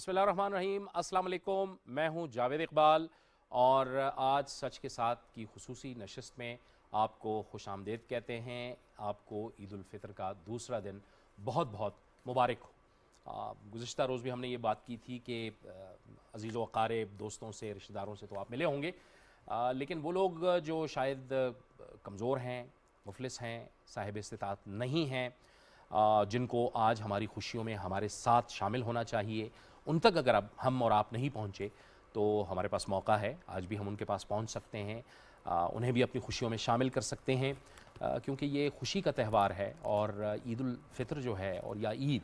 बिस्मिल्लाहिर्रहमानिर्रहीम, अस्सलाम वालेकुम। मैं हूं जावेद इकबाल और आज सच के साथ की खुसूसी नशिस्त में आपको खुश आमदेद कहते हैं। आपको ईद उल फितर का दूसरा दिन बहुत बहुत मुबारक हो। गुज़िश्ता रोज़ भी हमने ये बात की थी कि अज़ीज़ व अक़ारिब, दोस्तों से, रिश्तेदारों से तो आप मिले होंगे, लेकिन वो लोग जो शायद कमज़ोर हैं, मुफलिस हैं, साहिब इस्तिताअत नहीं हैं, जिनको आज हमारी खुशियों में हमारे साथ शामिल होना चाहिए, उन तक अगर अब हम और आप नहीं पहुँचे तो हमारे पास मौका है, आज भी हम उनके पास पहुँच सकते हैं, उन्हें भी अपनी खुशियों में शामिल कर सकते हैं, क्योंकि ये खुशी का त्यौहार है। और ईद उल फितर जो है और या ईद,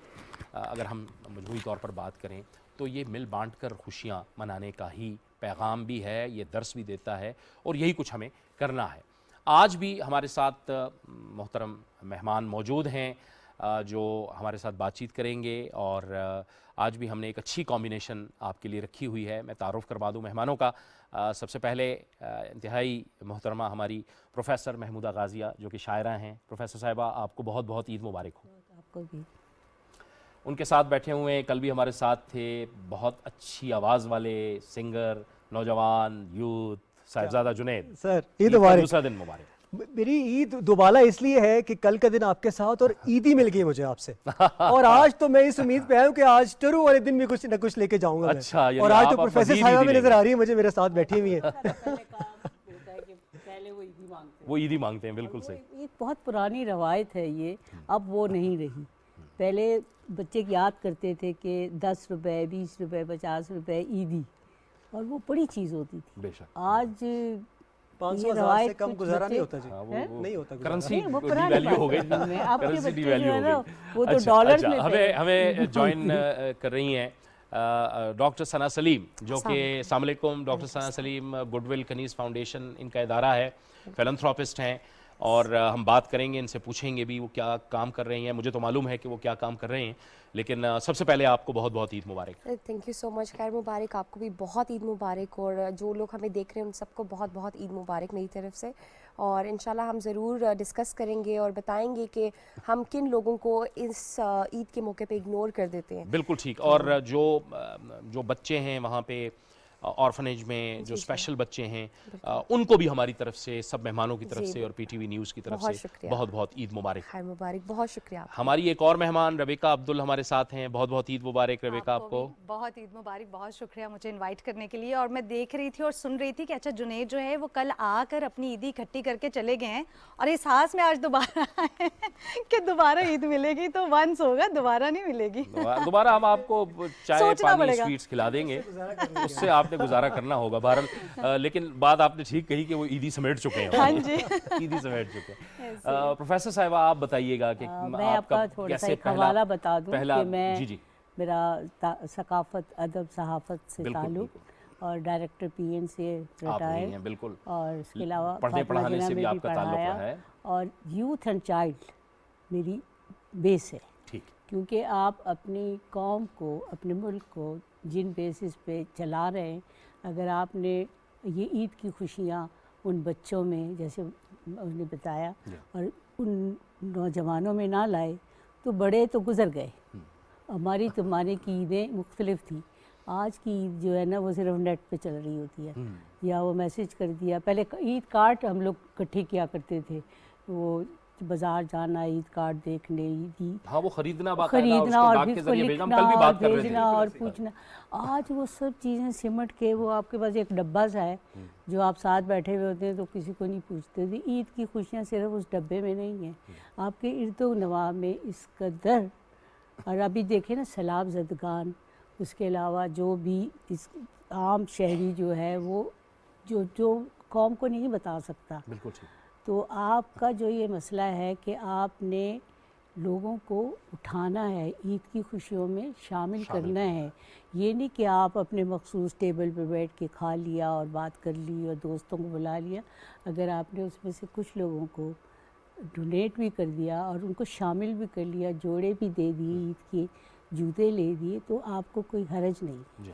अगर हम मजमूई तौर पर बात करें तो ये मिल बांट कर खुशियाँ मनाने का ही पैगाम भी है, ये दर्स भी देता है और यही कुछ हमें करना है। आज भी हमारे साथ मोहतरम मेहमान मौजूद हैं जो हमारे साथ बातचीत करेंगे और आज भी हमने एक अच्छी कॉम्बिनेशन आपके लिए रखी हुई है। मैं तारुफ़ करवा दूँ मेहमानों का। सबसे पहले इंतहाई मोहतरमा हमारी प्रोफ़ेसर महमूदा गाज़िया जो कि शायरा हैं। प्रोफ़ेसर साहिबा, आपको बहुत बहुत ईद मुबारक हो। आपको भी। उनके साथ बैठे हुए हैं, कल भी हमारे साथ थे, बहुत अच्छी आवाज़ वाले सिंगर, नौजवान यूथ साहिबजादा जुनैद। सर ईद मुबारक। दूसरा दिन मुबारक। मेरी ईद दोबारा इसलिए है कि कल का दिन आपके साथ और ईद ही मिल गई मुझे आपसे और आज तो मैं इस उम्मीद पे आया हूँ कि आज टरू वाले दिन भी कुछ न कुछ लेके जाऊंगा मैं। अच्छा, और आज तो प्रोफेसर साहिबा भी नजर आ रही है मुझे, मेरे साथ बैठी हुई है। वो ईद ही मांगते हैं, बिल्कुल सही। ये बहुत पुरानी रवायत है ये, अब वो नहीं रही। पहले बच्चे याद करते थे कि 10 रुपए, 20 रुपए, 50 रुपए ईदी, और वो बड़ी चीज़ होती थी। बेशक। आज 500,000 से कम गुजारा नहीं होता जी। नहीं होता करेंसी वो पुरानी डिवैल्यू हो गई, बात है। आपके करेंसी बच्चे डिवैल्यू जो हो है ना, गई। वो तो डॉलर्स में हमें ज्वाइन कर रही हैं डॉक्टर सना सलीम, जो कि अस्सलाम वालेकुम। डॉक्टर सना सलीम गुडविल कनीज़ फाउंडेशन इनका इदारा है, फिलैंथ्रोपिस्ट हैं और हम बात करेंगे, इनसे पूछेंगे भी वो क्या काम कर रहे हैं। मुझे तो मालूम है कि वो क्या काम कर रहे हैं, लेकिन सबसे पहले आपको बहुत बहुत ईद मुबारक। थैंक यू सो मच, खैर मुबारक। आपको भी बहुत ईद मुबारक और जो लोग हमें देख रहे हैं उन सबको बहुत बहुत ईद मुबारक मेरी तरफ से। और इंशाल्लाह हम ज़रूर डिस्कस करेंगे और बताएंगे कि हम किन लोगों को इस ईद के मौके पे इग्नोर कर देते हैं। बिल्कुल ठीक। और जो बच्चे हैं वहाँ पे ऑर्फनेज में, जो स्पेशल बच्चे हैं, उनको भी हमारी तरफ से, सब मेहमानों की तरफ से और पीटीवी न्यूज़ की तरफ से बहुत बहुत ईद मुबारक। खैर मुबारक, बहुत शुक्रिया। हमारी एक और मेहमान रबीका अब्दुल हमारे साथ हैं, बहुत बहुत ईद मुबारक रबीका आपको। बहुत ईद मुबारक, बहुत शुक्रिया मुझे इनवाइट करने के लिए। और मैं देख रही थी और सुन रही थी कि अच्छा जुनैद जो है वो कल आकर अपनी ईदी इकट्ठी करके चले गए हैं और इस हास में आज दोबारा आए कि दोबारा ईद मिलेगी तो वंस होगा, दोबारा नहीं मिलेगी। दोबारा हम आपको चाय पानी स्वीट्स खिला देंगे, उससे आपने गुजारा करना होगा बहरहाल। लेकिन बात आपने ठीक कही कि वो ईदी समेट चुके हैं। हाँ जी, ईदी समेट चुके हैं। प्रोफेसर साहिबा, आप बताइएगा कि मैं आपका थोड़ा सा एक हवाला बता दूं कि मैं जी मेरा सकाफत, अदब, सहाफत से ताल्लुक और डायरेक्टर पीएन से रिटायर्ड, बिल्कुल, और इसके अलावा पढ़ने पढ़ाने से भी आपका ताल्लुक है और यूथ एंड चाइल्ड मेरी बेस है। ठीक। क्योंकि आप अपनी कौम को, अपने मुल्क को जिन बेसिस पे चला रहे हैं, अगर आपने ये ईद की खुशियाँ उन बच्चों में, जैसे उसने बताया, और उन नौजवानों में ना लाए तो बड़े तो गुज़र गए। हमारी ज़माने की ईदें मुख्तलिफ थी। आज की ईद जो है ना वो सिर्फ नेट पे चल रही होती है, या वो मैसेज कर दिया। पहले ईद कार्ड हम लोग इकट्ठे किया करते थे, वो बाजार जाना, ईद कार्ड देखने, ईदी हाँ, वो खरीदना और फिर लिखना और भेजना और थे। पूछना। आज वो सब चीज़ें सिमट के वो आपके पास एक डब्बा सा है जो आप साथ बैठे हुए होते हैं तो किसी को नहीं पूछते थे। ईद की खुशियाँ सिर्फ उस डब्बे में नहीं हैं, आपके इर्द नवा में इस कदर। और अभी देखें ना, सैलाब ज़दगान, उसके अलावा जो भी इस आम शहरी जो है वो जो कौम को नहीं बता सकता। बिल्कुल ठीक। तो आपका जो ये मसला है कि आपने लोगों को उठाना है, ईद की खुशियों में शामिल करना है। ये नहीं कि आप अपने मखसूस टेबल पर बैठ के खा लिया और बात कर ली और दोस्तों को बुला लिया। अगर आपने उसमें से कुछ लोगों को डोनेट भी कर दिया और उनको शामिल भी कर लिया, जोड़े भी दे दिए, ईद के जूते ले दिए, तो आपको कोई हरज नहीं।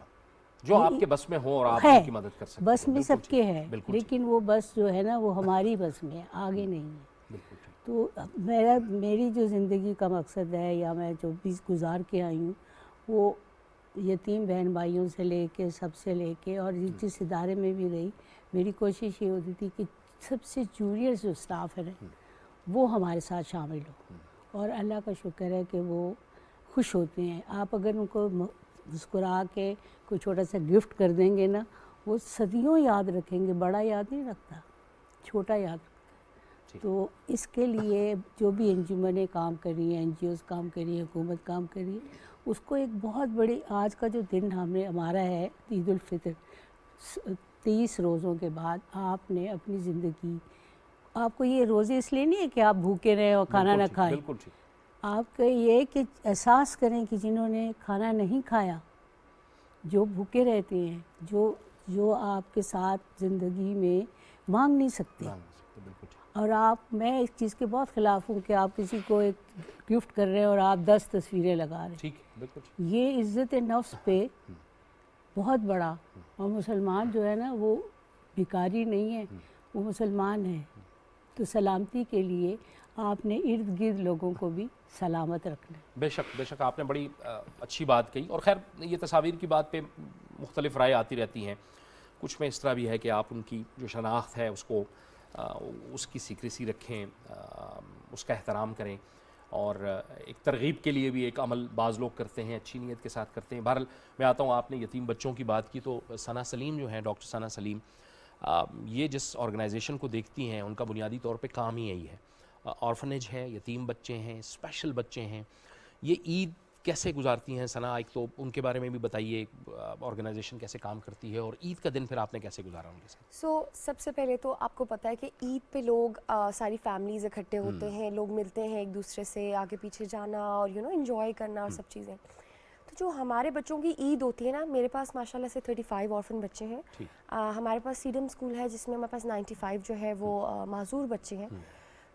जो आपके बस में हो और आप उनकी मदद कर सकते हैं। बस में सबके है, लेकिन वो बस जो है ना वो हमारी बस में है, आगे नहीं है। तो मेरी जो ज़िंदगी का मकसद है या मैं जो भी गुजार के आई हूँ, वो यतीम बहन भाइयों से लेके सबसे लेके और जिस इदारे में भी रही, मेरी कोशिश ये होती थी कि सबसे जूनियर जो स्टाफ है ना वो हमारे साथ शामिल हो, और अल्लाह का शुक्र है कि वो खुश होते हैं। आप अगर उनको मुस्कुरा के कोई छोटा सा गिफ्ट कर देंगे ना, वो सदियों याद रखेंगे, बड़ा याद नहीं रखता, छोटा याद रखता। तो इसके लिए जो भी अंजुमनें काम कर रही हैं, NGOs काम कर रही हैं, हुकूमत काम कर रही है, उसको एक बहुत बड़ी, आज का जो दिन हमारा है ईद उल फितर, 30 रोज़ों के बाद आपने अपनी ज़िंदगी, आपको ये रोज़े इसलिए नहीं है कि आप भूखे रहें और खाना ना खाएं, बिल्कुल ठीक। आपका ये कि एहसास करें कि जिन्होंने खाना नहीं खाया, जो भूखे रहते हैं, जो आपके साथ ज़िंदगी में मांग नहीं सकते, बिल्कुल ठीक। और मैं इस चीज़ के बहुत ख़िलाफ़ हूँ कि आप किसी को एक गिफ्ट कर रहे हैं और आप 10 तस्वीरें लगा रहे हैं। ठीक, बिल्कुल ठीक। ये इज़्ज़त नफ्स पे बहुत बड़ा, और मुसलमान जो है ना वो भिखारी नहीं है, वो मुसलमान है। तो सलामती के लिए आपने इर्द गिर्द लोगों को भी सलामत रखना है। बेशक बेशक, आपने बड़ी अच्छी बात कही। और ख़ैर ये तस्वीर की बात पे मुख्तलिफ राय आती रहती हैं। कुछ में इस तरह भी है कि आप उनकी जो शनाख्त है उसको उसकी सीक्रेसी रखें, उसका एहतराम करें, और एक तरगीब के लिए भी एक अमल बाज़ लोग करते हैं, अच्छी नीयत के साथ करते हैं। बहरहाल मैं आता हूँ, आपने यतीम बच्चों की बात की, तो सना सलीम जो हैं, डॉक्टर सना सलीम, ये जिस ऑर्गेनाइजेशन को देखती हैं उनका बुनियादी तौर पे काम ही यही है। ऑर्फनेज है, यतीम बच्चे हैं, स्पेशल बच्चे हैं। ये ईद कैसे गुजारती हैं सना, एक तो उनके बारे में भी बताइए, ऑर्गेनाइजेशन कैसे काम करती है, और ईद का दिन फिर आपने कैसे गुजारा उनके साथ? सबसे पहले तो आपको पता है कि ईद पे लोग सारी फैमिलीज इकट्ठे होते हैं, लोग मिलते हैं एक दूसरे से, आगे पीछे जाना और एंजॉय करना और सब चीज़ें। तो जो हमारे बच्चों की ईद होती है ना, मेरे पास माशाल्लाह से 35 ऑर्फन बच्चे हैं। हमारे पास सीडम स्कूल है जिसमें हमारे पास 95 जो है वो माजूर बच्चे हैं।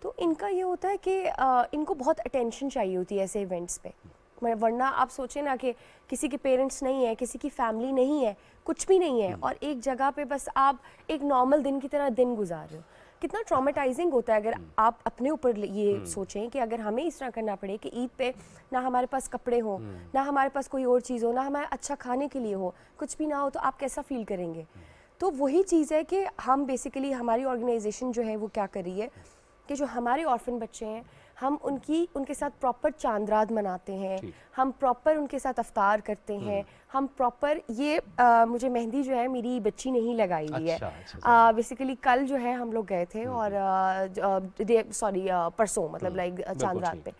तो इनका ये होता है कि इनको बहुत अटेंशन चाहिए होती है ऐसे इवेंट्स पे, वरना आप सोचें ना कि किसी के पेरेंट्स नहीं है, किसी की फैमिली नहीं है, कुछ भी नहीं है, और एक जगह पे बस आप एक नॉर्मल दिन की तरह दिन गुजार रहे हो, कितना ट्रॉमेटाइजिंग होता है। अगर आप अपने ऊपर ये सोचें कि अगर हमें इस तरह करना पड़े कि ईद पे ना हमारे पास कपड़े हो, ना हमारे पास कोई और चीज़ हो, ना हमारे अच्छा खाने के लिए हो, कुछ भी ना हो, तो आप कैसा फील करेंगे। तो वही चीज़ है कि हम बेसिकली, हमारी ऑर्गेनाइजेशन जो है वो क्या कर रही है कि जो हमारे ऑर्फन बच्चे हैं, हम उनके साथ प्रॉपर चांद रात मनाते हैं, हम प्रॉपर उनके साथ अफ्तार करते हैं, हम प्रॉपर ये मुझे मेहंदी जो है मेरी बच्ची ने ही लगाई हुई है। बेसिकली कल जो है हम लोग गए थे, और परसों मतलब लाइक चांद रात पे,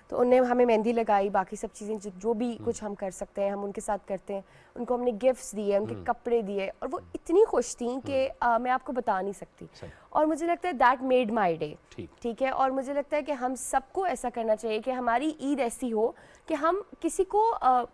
तो उन्हें हमें मेहंदी लगाई, बाकी सब चीज़ें जो भी कुछ हम कर सकते हैं हम उनके साथ करते हैं। उनको हमने गिफ्ट्स दिए, उनके कपड़े दिए, और वो इतनी खुश थी कि मैं आपको बता नहीं सकती। और मुझे लगता है दैट मेड माई डे। ठीक है, और मुझे लगता है कि हम सबको ऐसा करना चाहिए कि हमारी ईद ऐसी हो कि हम किसी को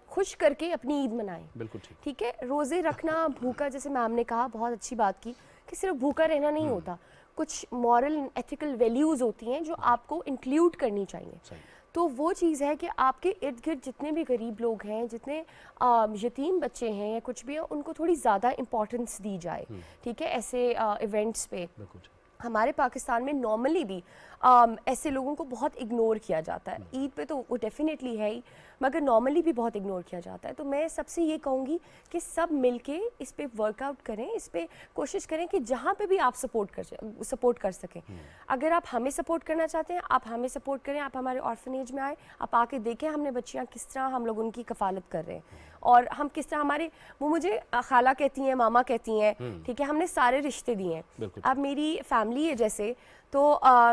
खुश करके अपनी ईद मनाएं। बिल्कुल ठीक है, रोज़े रखना, भूखा, जैसे मैम ने कहा, बहुत अच्छी बात की कि सिर्फ भूखा रहना नहीं होता, कुछ मॉरल एंड एथिकल वैल्यूज़ होती हैं जो आपको इंक्लूड करनी चाहिए। तो वो चीज़ है कि आपके इर्द गिर्द जितने भी गरीब लोग हैं, जितने यतीम बच्चे हैं या कुछ भी है, उनको थोड़ी ज़्यादा इम्पोर्टेंस दी जाए। ठीक है, ऐसे इवेंट्स पे हमारे पाकिस्तान में नॉर्मली भी ऐसे लोगों को बहुत इग्नोर किया जाता है। ईद पे तो वो डेफिनेटली है ही, मगर नॉर्मली भी बहुत इग्नोर किया जाता है। तो मैं सबसे ये कहूँगी कि सब मिलके इस पे वर्कआउट करें, इस पे कोशिश करें कि जहाँ पे भी आप सपोर्ट कर सकें। अगर आप हमें सपोर्ट करना चाहते हैं, आप हमें सपोर्ट करें, आप हमारे ऑर्फनेज में आए, आप आके देखें हमने बच्चियाँ किस तरह हम लोग उनकी कफालत कर रहे हैं, और हम किस तरह हमारे, वो मुझे खाला कहती हैं, मामा कहती हैं। ठीक है, हमने सारे रिश्ते दिए हैं। अब मेरी फैमिली है जैसे, तो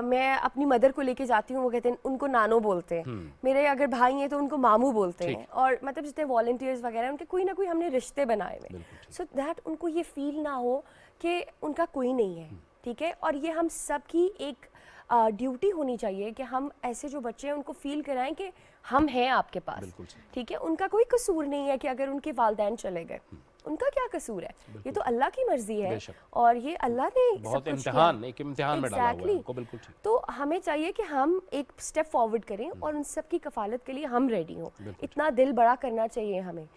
मैं अपनी मदर को लेके जाती हूँ, वो कहते हैं, उनको नानो बोलते हैं। मेरे अगर भाई हैं तो उनको मामू बोलते हैं, और मतलब जितने वॉलंटियर्स वगैरह उनके कोई ना कोई हमने रिश्ते बनाए हुए, सो दैट उनको ये फील ना हो कि उनका कोई नहीं है। ठीक है, और ये हम सब की एक ड्यूटी होनी चाहिए कि हम ऐसे जो बच्चे हैं उनको फील कराएं कि हम हैं आपके पास। ठीक है, उनका कोई कसूर नहीं है कि अगर उनके वालिदैन चले गए, उनका क्या कसूर है, ये तो अल्लाह की मर्जी है, और ये अल्लाह ने बहुत इम्तिहान में डाला हुआ है उनको। बिल्कुल ठीक। तो हमें चाहिए कि हम एक स्टेप फॉरवर्ड करें और उन सब की कफालत के लिए हम रेडी हों। इतना दिल बड़ा करना चाहिए हमें।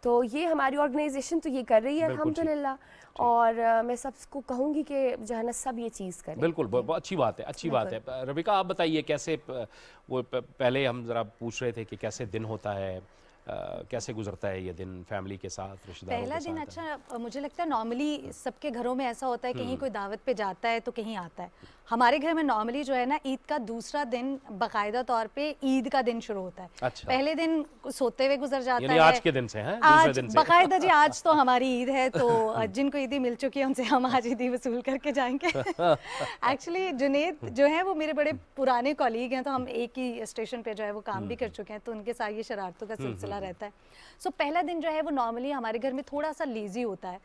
तो ये हमारी ऑर्गेनाइजेशन तो ये कर रही है अल्हम्दुलिल्लाह, और मैं सबको कहूँगी कि जो है ना सब ये चीज़ करें। बिल्कुल, बहुत अच्छी बात है, अच्छी बात है। रबिका, आप बताइए कैसे, वो पहले हम ज़रा पूछ रहे थे कि कैसे दिन होता है, कैसे गुजरता है ये दिन फैमिली के साथ, रिश्तेदारों पहला के दिन साथ? अच्छा मुझे लगता है नॉर्मली सबके घरों में ऐसा होता है कहीं कोई दावत पे जाता है तो कहीं आता है। हमारे घर में नॉर्मली जो है ना ईद का दूसरा दिन बाकायदा तौर पे ईद का दिन शुरू होता है। अच्छा। पहले दिन सोते हुए गुजर जाता यानी है, आज के दिन से हैं, दूसरे आज दिन से। बाकायदा जी आज तो हमारी ईद है तो जिनको ईदी मिल चुकी है उनसे हम आज ईदी वसूल करके जाएंगे। एक्चुअली जुनेद जो है वो मेरे बड़े पुराने कॉलीग हैं, तो हम एक ही स्टेशन पे जो है वो काम भी कर चुके हैं, तो उनके साथ ये शरारतों का सिलसिला रहता है। सो पहला दिन जो है वो नॉर्मली हमारे घर में थोड़ा सा लेजी होता है,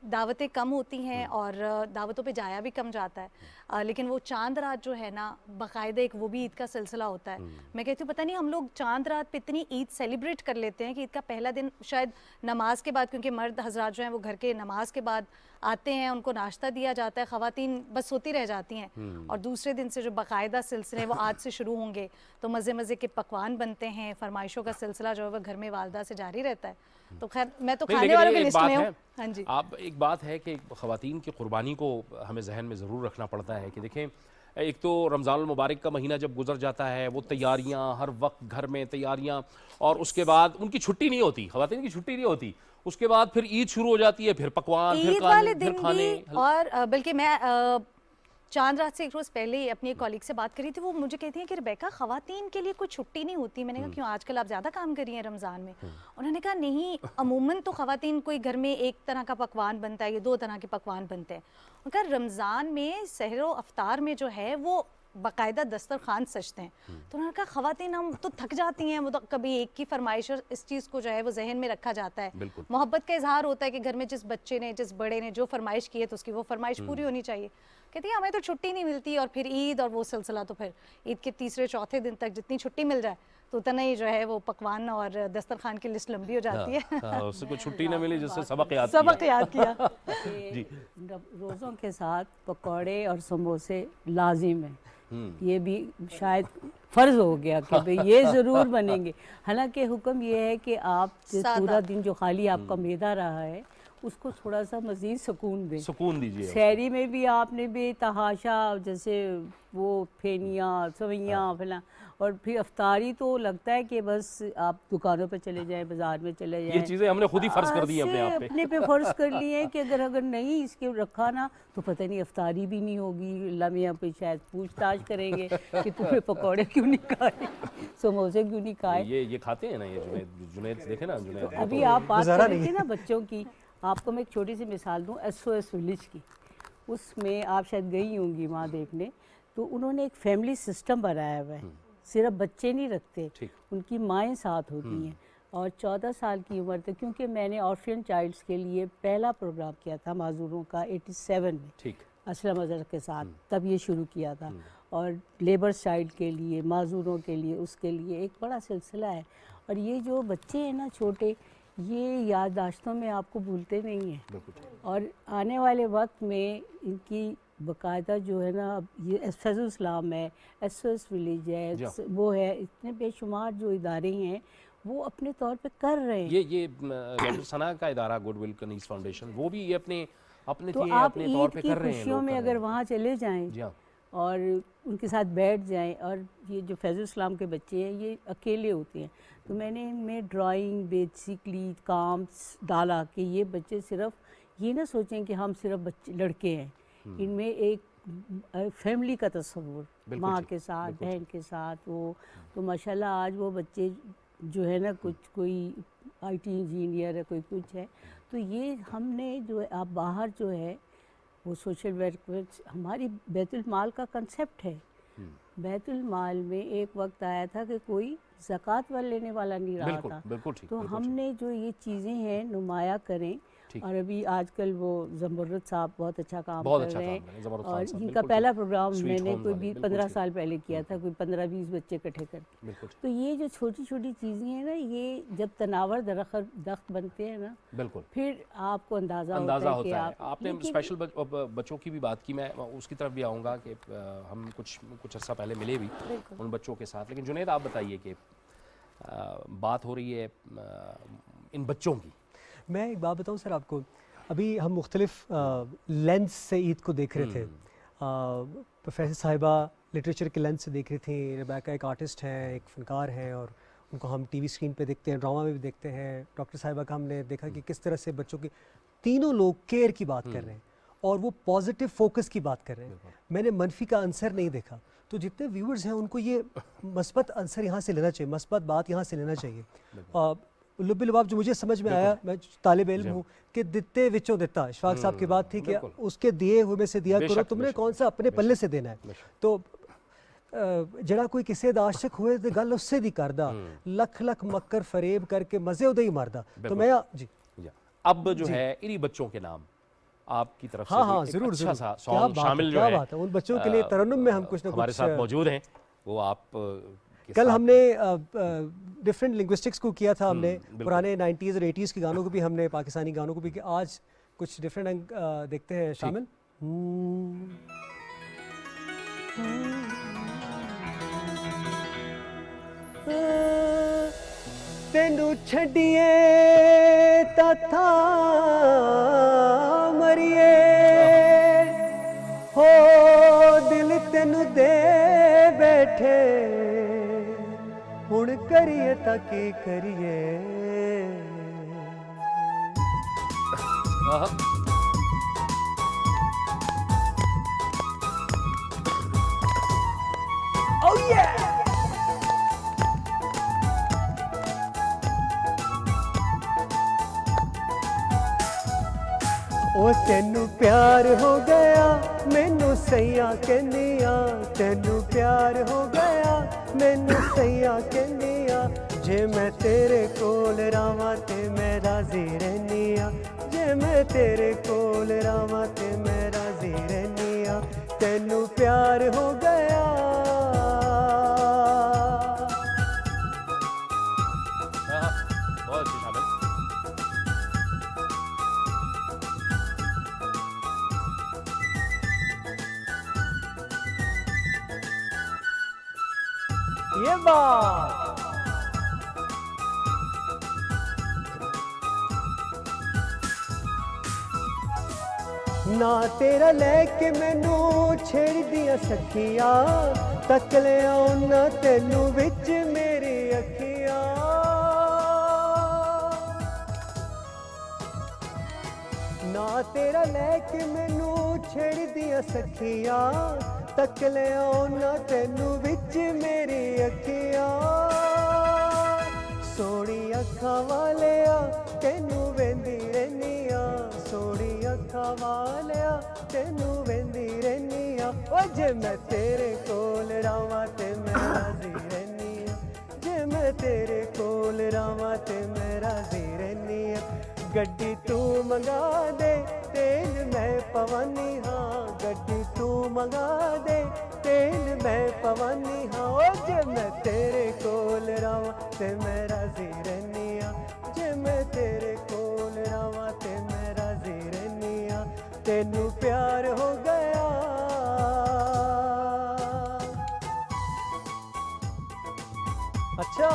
दावतें कम होती हैं और दावतों पे जाया भी कम जाता है, लेकिन वो चांद रात जो है ना बाकायदा एक वो भी ईद का सिलसिला होता है। मैं कहती हूँ पता नहीं हम लोग चांद रात पे इतनी ईद सेलिब्रेट कर लेते हैं कि ईद का पहला दिन शायद नमाज के बाद, क्योंकि मर्द हजरात जो हैं वो घर के नमाज के बाद आते हैं, उनको नाश्ता दिया जाता है, ख़वातीन बस सोती रह जाती हैं, और दूसरे दिन से जो बाकायदा सिलसिले वो आज से शुरू होंगे, तो मज़े मज़े के पकवान बनते हैं, फरमाइशों का सिलसिला जो है वो घर में वालदा से जारी रहता है। तो खैर मैं तो नहीं, खाने लेकिन वालों ये की एक लिस्ट बात में हूँ। है, हाँ जी, आप एक बात है कि ख़वातीन की क़ुरबानी को हमें जहन में ज़रूर रखना पड़ता है कि देखें, एक तो रमज़ान मुबारक का महीना जब गुजर जाता है, वो तैयारियां, हर वक्त घर में तैयारियां, और उसके बाद उनकी छुट्टी नहीं होती, ख़वातीन की छुट्टी नहीं होती, उसके बाद फिर ईद शुरू हो जाती है, फिर पकवान, ईद वाले दिन फिर खाने। भी, और बल्कि मैं चांद रात से एक रोज़ पहले ही अपनी एक कॉलीग से बात करी थी, वो मुझे कहती हैं कि रेबेका ख़वातीन के लिए कोई छुट्टी नहीं होती। मैंने कहा क्यों, आजकल आप ज़्यादा काम कर रही हैं रमज़ान में? उन्होंने कहा नहीं, अमूमन तो ख़वातीन कोई घर में एक तरह का पकवान बनता है या दो तरह के पकवान बनते हैं। उनका रमज़ान में सहर व अफ्तार में जो है वो बाकायदा दस्तरखान सजते हैं। तो उन्होंने कहा ख़वातीन हम तो थक जाती हैं, वो तो कभी एक की फरमाइश, और इस चीज़ को जो है वो जहन में रखा जाता है, मोहब्बत का इजहार होता है कि घर में जिस बच्चे ने, जिस बड़े ने जो फरमाइश की है तो उसकी वो फरमाइश पूरी होनी चाहिए। कहती है हमें तो छुट्टी नहीं मिलती, और फिर ईद और वो सिलसिला, तो फिर ईद के तीसरे चौथे दिन तक जितनी छुट्टी मिल जाए तो उतना ही जो है वो पकवान और दस्तरखान की लिस्ट लंबी हो जाती है। उससे कोई छुट्टी न मिली जिससे सबक याद किया। जी, रोज़ों के साथ पकौड़े और समोसे लाजिम है, ये भी शायद फ़र्ज़ हो गया कि भाई ये ज़रूर बनेंगे। हालांकि हुक्म ये है कि आप पूरा दिन जो खाली आपका मैदा रहा है उसको थोड़ा सा मज़ीद सुकून दीजिए। शहरी में भी आपने बेतहाशा जैसे वो फेनियाँ सवैयाँ फला, और फिर अफ्तारी तो लगता है कि बस आप दुकानों पे चले जाएं, बाज़ार में चले जाएं। ये चीज़ें हमने खुद ही फ़र्ज़ कर दी अपने आप पे। अपने पे फ़र्ज़ कर लिए हैं कि अगर नहीं इसके रखा ना तो पता नहीं अफ्तारी भी नहीं होगी, अल्लाह मियाँ पे शायद पूछताछ करेंगे कि तुम्हें पकौड़े क्यों नहीं खाए, समोसे क्यों नहीं खाए। ये खाते हैं ना, ये जुनैद देखे ना, जुनैद। तो अभी आप बात कर रहे थे ना बच्चों की, आपको मैं एक छोटी सी मिसाल दूँ SOS विलेज की। उसमें आप शायद गई होंगी वहाँ देखने, तो उन्होंने एक फैमिली सिस्टम बनाया हुआ है, सिर्फ बच्चे नहीं रखते, उनकी माएँ साथ होती हैं, और 14 साल की उम्र तक, क्योंकि मैंने ऑर्फन चाइल्ड्स के लिए पहला प्रोग्राम किया था माजूरों का 87 में असलम अजहर के साथ, तब ये शुरू किया था, और लेबर चाइल्ड के लिए, माजूरों के लिए, उसके लिए एक बड़ा सिलसिला है। और ये जो बच्चे हैं ना छोटे, ये याददाश्तों में आपको भूलते नहीं हैं, और आने वाले वक्त में इनकी बाकायदा जो है ना, ये फैज़ुल इस्लाम है, SOS विलेज है, वो है, इतने बेशुमार जो इदारे हैं वो अपने तौर पे कर रहे हैं। ये सना का इदारा गुडविल कनीज़ फाउंडेशन, वो भी ये अपने तो आप ईद की खुशियों में अगर वहाँ चले जाएं और उनके साथ बैठ जाएं, और ये जो फैज़ुल इस्लाम के बच्चे हैं ये अकेले होते हैं, तो मैंने इनमें ड्राइंग बेसिकली काम्स डाला कि ये बच्चे सिर्फ ये ना सोचें कि हम सिर्फ बच्चे लड़के हैं, इनमें एक फैमिली का तस्वुर माँ के साथ, बहन के साथ, वो तो माशाल्लाह आज वो बच्चे जो है ना, कुछ कोई IT इंजीनियर है, कोई कुछ है, तो ये हमने जो है, आप बाहर जो है वो सोशल वर्क, हमारी बैतुल माल का कंसेप्ट है। बैतुल माल में एक वक्त आया था कि कोई ज़कात वाला लेने वाला नहीं रहा था, तो हमने जो ये चीज़ें हैं नुमाया करें। और अभी आजकल वो ज़मुर्रद साहब बहुत अच्छा काम कर रहे हैं, और इनका पहला प्रोग्राम मैंने कोई 15 साल पहले किया था, कोई 15-20 बच्चे इकट्ठे करके। तो ये जो छोटी छोटी चीज़ें हैं ना, ये जब तनावर दरख्त बनते हैं ना, फिर आपको अंदाज़ा होता है। आपने स्पेशल बच्चों की भी बात की, मैं उसकी तरफ भी आऊँगा कि हम कुछ अर्सा पहले मिले भी उन बच्चों के साथ, लेकिन जुनैद आप बताइए कि बात हो रही है इन बच्चों की। मैं एक बात बताऊं सर आपको, अभी हम मुख्तलिफ लेंस से ईद को देख रहे थे, प्रोफेसर साहिबा लिटरेचर के लेंस से देख रही थी, रेबेका एक आर्टिस्ट हैं, एक फ़नकार हैं, और उनको हम टीवी स्क्रीन पे देखते हैं, ड्रामा में भी देखते हैं। डॉक्टर साहिबा का हमने देखा कि किस तरह से बच्चों की, तीनों लोग केयर की बात कर रहे हैं और वो पॉजिटिव फोकस की बात कर रहे हैं। मैंने मनफी का आंसर नहीं देखा। तो जितने व्यूअर्स हैं उनको ये मस्बत आंसर यहाँ से लेना चाहिए, मस्बत बात यहाँ से लेना चाहिए। लुब्बी लुबाब जो मुझे समझ में आया, मैं तालिब इल्म हूँ, कि दिते विचों दिता, इशफाक साहब की बात थी कि उसके दिए हुए में से दिया करो, तुमने कौन सा अपने पल्ले से देना है। तो जड़ा कोई किसी दा आशिक होए ते गल उससे दी करदा, लख लख मक्कर फरेब करके मजे उदे ही मारदा। तो मैं जी अब जो है इन्हीं बच्चों के नाम आपकी तरफ से हाँ एक जरूर अच्छा जरूर, सा क्या सॉन्ग बात शामिल है, जो क्या है बात है। उन बच्चों के लिए तरन्नुम में हम कुछ ना हमारे कुछ साथ मौजूद हैं, वो आप के कल साथ- हमने डिफरेंट लिंग्विस्टिक्स को किया था, हमने पुराने 90s और 80s के गानों को भी, हमने पाकिस्तानी गानों को भी किया। आज कुछ डिफरेंट देखते हैं शामिल। तेनू छड़िए तथा मरिए हो, दिल तेनू दे बैठे, हुण करिए ताकि करिए। आहा, Oh yeah! ओ तेनू प्यार हो गया, मैनू सैया कहनिया, तेनू प्यार हो गया, मैनू सैया कहनिया। जे मैं तेरे कोल रावां ते मैं राजी रहनिया, जे मैं तेरे कोल रावां ते मैं राजी रहनिया। तेनू प्यार हो गया। आहा, बहुत अच्छी शामिल। ये बात ना तेरा लेके मैनू छेड़ दिया सखिया, तक ले ना तेनू विच मेरी अखियां। ना तेरा लेके मैनू छेड़ दिया सखिया, तक ले ना तेनू विच मेरी अखियां। सोनी अखां वालिया तेनू वेंदी रहनिया, सोनी अखां वालिया तेनू वेंदी रहनिया। ओ जे मैं तेरे कोल रावां ते मैं राजी रहनिया, जे मैं तेरे कोल रावां ते मैं राजी रहनिया। गड्डी तू मंगा दे, तेल मैं पवानी हाँ, गड्डी तू मंगा दे, तेल मैं पवानी हाँ। ओ जे मैं तेरे कोल रावां ते मैं राजी रहनिया, जे मैं तेरे कोल रावां ते मैं राजी रहनिया। तेनू प्यार हो गया। अच्छा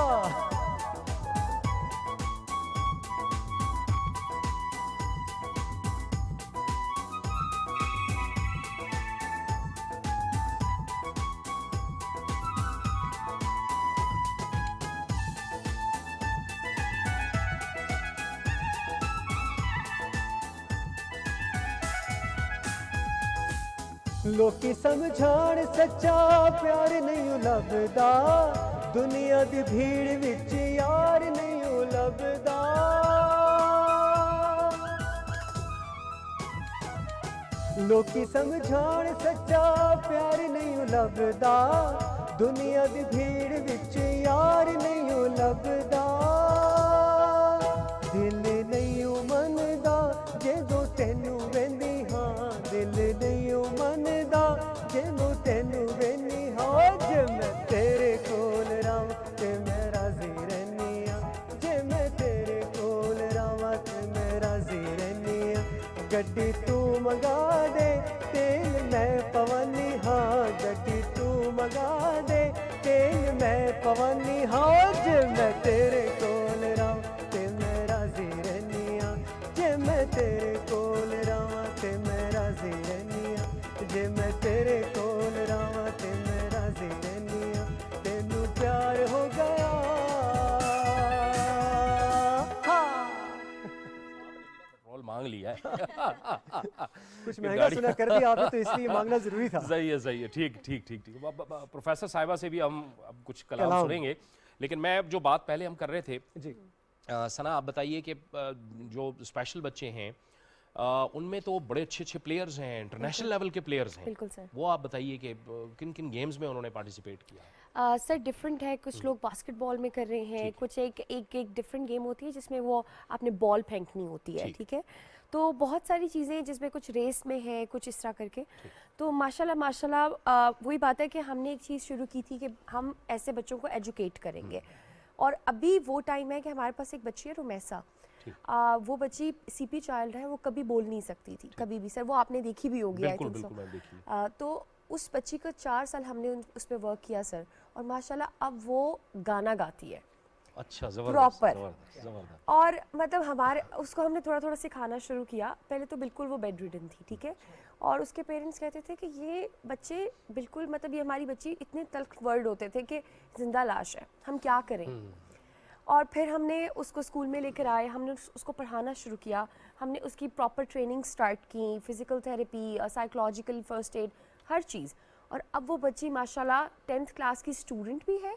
लोकी समझाण सच्चा प्यार नहीं लभदा, दुनिया दी भीड़ विच यार नहीं लभदा। लोकी समझाण सच्चा प्यार नहीं लभदा, दुनिया दी भीड़ विच यार नहीं लभदा। दिल नहीं मनदा जदों तेनू वेंदी हाँ, दिल नहीं मनदा जदों तेनू वेंदी हाँ। जे मैं तेरे कोल रावां ते मैं राजी रहनिया, जे मैं तेरे कोल रावां ते मैं राजी रहनिया। गड्डी तू मंगा दे, तेल मैं पवानी हाँ, गड्डी तू मंगा दे, तेल मैं पवानी हाँ। जे मैं तेरे कोल रावां ते मैं राजी रहनिया, जे मैं तेरे कोल रावां ते मैं राजी रहनिया, जे मैं तेरे कोल रावां ते मैं राजी रहनिया। तेनू प्यार हो गया। है। कुछ महंगा सुना कर दिया आपने, तो इसलिए मांगना जरूरी था। सही है, ठीक ठीक ठीक ठीक। प्रोफेसर साहिबा से भी हम अब कुछ कलाम कलाम। सुनेंगे, लेकिन मैं जो बात पहले हम कर रहे थे, जी सना आप बताइए कि जो स्पेशल बच्चे हैं उनमें तो बड़े अच्छे अच्छे प्लेयर्स हैं, इंटरनेशनल लेवल के प्लेयर्स हैं। बिल्कुल सर। वो आप बताइए कि किन किन गेम्स में उन्होंने पार्टिसिपेट किया। सर डिफरेंट है, कुछ लोग बास्केटबॉल में कर रहे हैं, कुछ एक डिफरेंट गेम होती है जिसमें वो आपने बॉल फेंकनी होती है, ठीक है। तो बहुत सारी चीज़ें जिसमें कुछ रेस में है, कुछ इस तरह करके। तो माशाल्लाह वही बात है कि हमने एक चीज़ शुरू की थी कि हम ऐसे बच्चों को एजुकेट करेंगे। और अभी वो टाइम है कि हमारे पास एक बच्ची है रुमैसा, वो बच्ची सीपी चाइल्ड है, वो कभी बोल नहीं सकती थी कभी भी सर, वो आपने देखी भी होगी आई थिंक सो। तो उस बच्ची का 4 साल हमने उस पर वर्क किया सर, और माशाल्लाह अब वो गाना गाती है। अच्छा, जबरदस्त, प्रॉपर। जबरदस्त, जबरदस्त। और मतलब हमारे उसको हमने थोड़ा थोड़ा सिखाना शुरू किया। पहले तो बिल्कुल वो बेड रिडन थी, ठीक है, और उसके पेरेंट्स कहते थे कि ये बच्चे बिल्कुल, मतलब ये हमारी बच्ची, इतने तल्ख वर्ड होते थे कि जिंदा लाश है, हम क्या करें। और फिर हमने उसको स्कूल में लेकर आए, हमने उसको पढ़ाना शुरू किया, हमने उसकी प्रॉपर ट्रेनिंग स्टार्ट की, physical therapy, psychological first aid, हर चीज़। और अब वो बच्ची माशाल्लाह 10th क्लास की स्टूडेंट भी है,